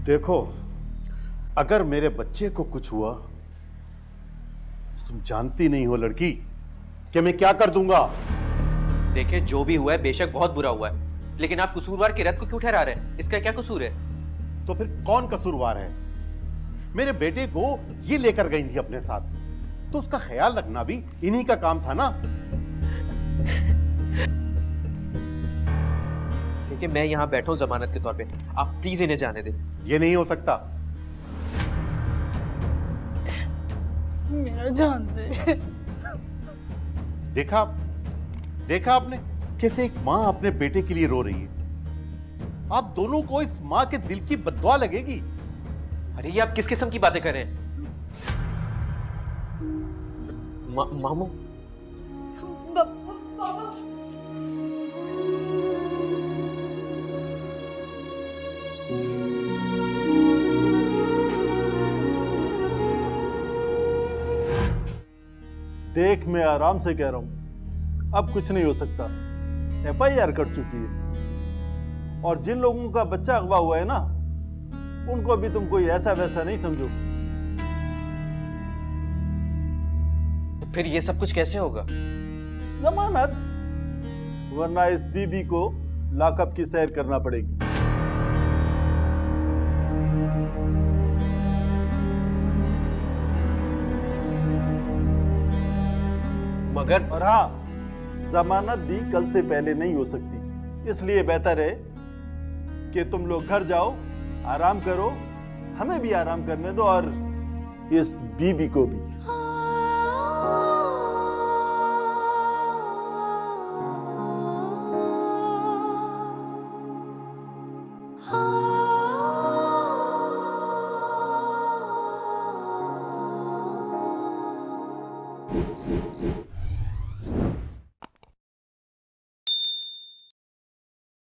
देखो, अगर मेरे बच्चे को कुछ हुआ तो तुम जानती नहीं हो लड़की कि मैं क्या कर दूंगा। देखिए, जो भी हुआ है बेशक बहुत बुरा हुआ है, लेकिन आप कसूरवार किरत को क्यों ठहरा रहे हैं? इसका क्या कसूर है? तो फिर कौन कसूरवार है? मेरे बेटे को ये लेकर गई थी अपने साथ, तो उसका ख्याल रखना भी इन्हीं का काम था ना। देखिए, मैं यहाँ बैठा हूँ जमानत के तौर पे, आप प्लीज इन्हें जाने दें। ये नहीं हो सकता। मेरा जान से। देखा देखा आपने कैसे एक मां अपने बेटे के लिए रो रही है। आप दोनों को इस मां के दिल की बद्दुआ लगेगी। अरे ये आप किस किस्म की बातें कर रहे हैं? मामू, देख, मैं आराम से कह रहा हूं, अब कुछ नहीं हो सकता। FIR कर चुकी है, और जिन लोगों का बच्चा अगवा हुआ है ना, उनको भी तुम कोई ऐसा वैसा नहीं समझो। तो फिर ये सब कुछ कैसे होगा? जमानत, वरना इस बीबी को लॉकअप की सैर करना पड़ेगी। मगर और हाँ, जमानत भी कल से पहले नहीं हो सकती, इसलिए बेहतर है कि तुम लोग घर जाओ, आराम करो, हमें भी आराम करने दो, और इस बीबी को भी।